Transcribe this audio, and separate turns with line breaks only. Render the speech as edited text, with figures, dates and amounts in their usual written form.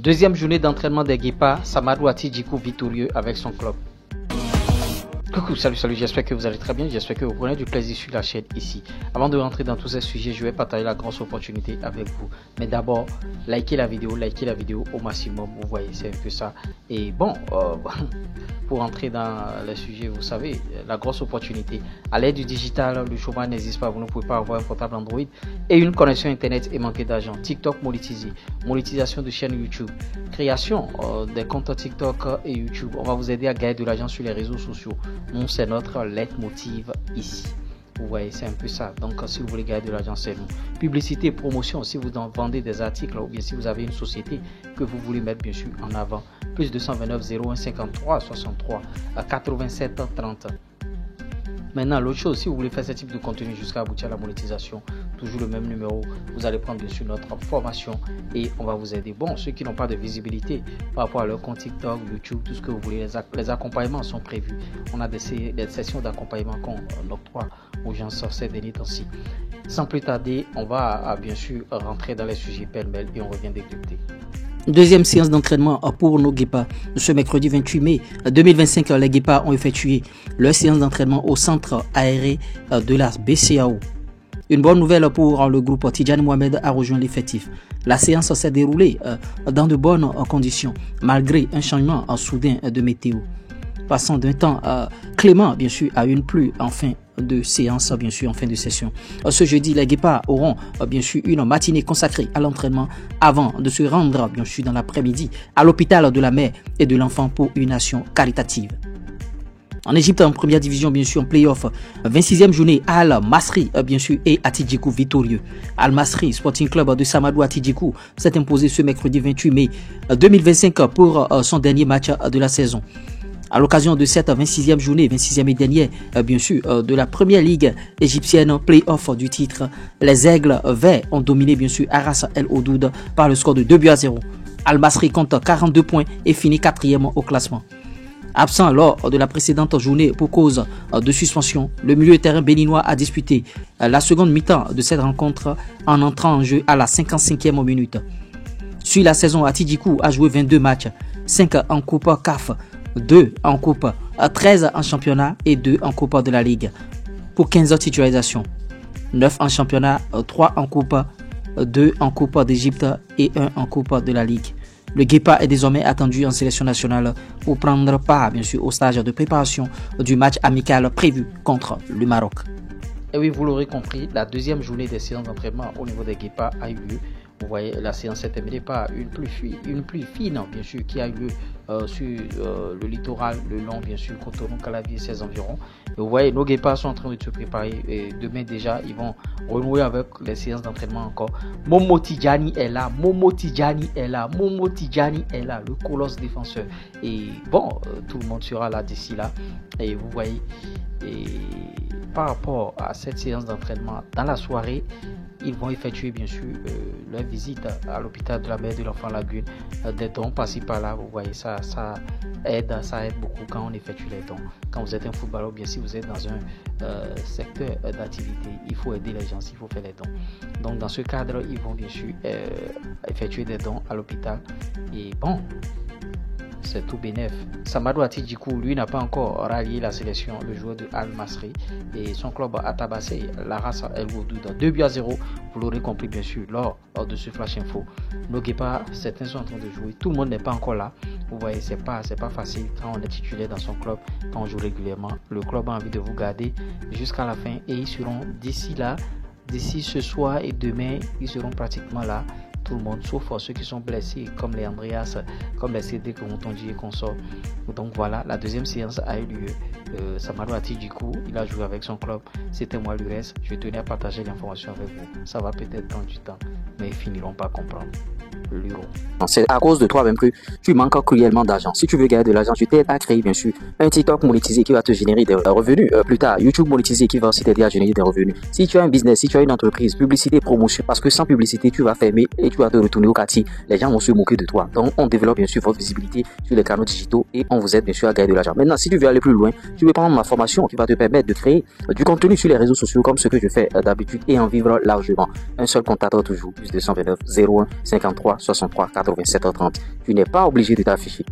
Deuxième journée d'entraînement des Guépards, Samadou Atidjikou victorieux avec son club. Coucou, salut, j'espère que vous allez très bien, j'espère que vous prenez du plaisir sur la chaîne ici. Avant de rentrer dans tous ces sujets, je vais partager la grosse opportunité avec vous. Mais d'abord, likez la vidéo au maximum, vous voyez, c'est un peu ça. Et bon, pour rentrer dans les sujets, vous savez, la grosse opportunité. À l'aide du digital, le chômage n'existe pas, vous ne pouvez pas avoir un portable Android et une connexion internet et manquer d'argent. TikTok monétisé, monétisation de chaîne YouTube, création des comptes TikTok et YouTube. On va vous aider à gagner de l'argent sur les réseaux sociaux. Nous, c'est notre leitmotiv ici. Vous voyez, c'est un peu ça. Donc, si vous voulez gagner de l'argent, c'est nous. Publicité, promotion, si vous vendez des articles ou bien si vous avez une société que vous voulez mettre bien sûr en avant. Plus 229 01 53 63 87 30. Maintenant, l'autre chose, si vous voulez faire ce type de contenu jusqu'à aboutir à la monétisation, toujours le même numéro, vous allez prendre bien sûr notre formation et on va vous aider. Bon, ceux qui n'ont pas de visibilité par rapport à leur compte TikTok, YouTube, tout ce que vous voulez, les accompagnements sont prévus. On a des sessions d'accompagnement qu'on octroie aux gens sur ces derniers temps-ci. Sans plus tarder, on va bien sûr rentrer dans les sujets pêle-mêle et on revient décrypter.
Deuxième séance d'entraînement pour nos Guépards. Ce mercredi 28 mai 2025, les Guépards ont effectué leur séance d'entraînement au centre aéré de la BCAO. Une bonne nouvelle pour le groupe. Tidjane Mohamed a rejoint l'effectif. La séance s'est déroulée dans de bonnes conditions, malgré un changement soudain de météo. Passant d'un temps clément, bien sûr, à une pluie en fin de séance, bien sûr, en fin de session. Ce jeudi, les Guépards auront, bien sûr, une matinée consacrée à l'entraînement avant de se rendre, bien sûr, dans l'après-midi à l'hôpital de la mère et de l'enfant pour une action caritative. En Égypte, en première division, bien sûr, en play-off, 26e journée, Al-Masri, bien sûr, et Atidjikou victorieux. Al-Masri, Sporting Club de Samadou Atidjikou, s'est imposé ce mercredi 28 mai 2025 pour son dernier match de la saison. À l'occasion de cette 26e journée, 26e et dernière, bien sûr, de la première ligue égyptienne, play-off du titre, les Aigles Verts ont dominé, bien sûr, Aras El Oudoud par le score de 2-0. Al-Masri compte 42 points et finit 4e au classement. Absent lors de la précédente journée pour cause de suspension, le milieu de terrain béninois a disputé la seconde mi-temps de cette rencontre en entrant en jeu à la 55e minute. Sur la saison, Atidjikou a joué 22 matchs, 5 en Coupe CAF, 2 en Coupe, 13 en championnat et 2 en Coupe de la Ligue pour 15 titularisations. 9 en championnat, 3 en Coupe, 2 en Coupe d'Égypte et 1 en Coupe de la Ligue. Le Guépard est désormais attendu en sélection nationale pour prendre part, bien sûr, au stage de préparation du match amical prévu contre le Maroc.
Et oui, vous l'aurez compris, la deuxième journée des séances d'entraînement au niveau des Guépards a eu lieu. Vous voyez, la séance s'est terminée par une pluie fine, bien sûr, qui a eu lieu sur le littoral, le long, bien sûr, Cotonou, Calavier et ses environs. Et vous voyez, nos Guépards sont en train de se préparer. Et demain déjà, ils vont renouer avec les séances d'entraînement encore. Momo Tidjani est là, le colosse défenseur. Et bon, tout le monde sera là d'ici là. Et vous voyez, et par rapport à cette séance d'entraînement, dans la soirée, ils vont effectuer bien sûr leur visite à l'hôpital de la mère de l'enfant Lagune, des dons par-ci par-là. Vous voyez, ça aide beaucoup quand on effectue les dons. Quand vous êtes un footballeur ou bien si vous êtes dans un secteur d'activité, il faut aider les gens, il faut faire les dons. Donc dans ce cadre, ils vont bien sûr effectuer des dons à l'hôpital. Et bon, c'est tout bénef. Samadou Atidjikou, lui, n'a pas encore rallié la sélection, le joueur de Al-Masri, et son club a tabassé l'Aras El Oudoud 2-0. Vous l'aurez compris, bien sûr, lors de ce flash info. Nos Guépards, certains sont en train de jouer, tout le monde n'est pas encore là. Vous voyez, c'est pas facile quand on est titulaire dans son club, quand on joue régulièrement. Le club a envie de vous garder jusqu'à la fin et ils seront d'ici ce soir et demain, ils seront pratiquement là. Tout le monde, sauf ceux qui sont blessés, comme les Andreas, comme les CD que Moutonji et consorts. Donc voilà, la deuxième séance a eu lieu. Samadou Atidjikou, il a joué avec son club. C'était moi le reste. Je tenais à partager l'information avec vous. Ça va peut-être prendre du temps, mais ils finiront par comprendre. L'euro.
C'est à cause de toi-même que tu manques cruellement d'argent. Si tu veux gagner de l'argent, tu t'aides à créer bien sûr un TikTok monétisé qui va te générer des revenus. Plus tard, YouTube monétisé qui va aussi t'aider à générer des revenus. Si tu as un business, si tu as une entreprise, publicité, promotion, parce que sans publicité, tu vas fermer et tu vas te retourner au quartier. Les gens vont se moquer de toi. Donc, on développe bien sûr votre visibilité sur les canaux digitaux et on vous aide bien sûr à gagner de l'argent. Maintenant, si tu veux aller plus loin, tu veux prendre ma formation qui va te permettre de créer du contenu sur les réseaux sociaux comme ce que je fais d'habitude et en vivre largement. Un seul contact toujours. Plus 229 01 53 63 87 30. Tu n'es pas obligé de t'afficher.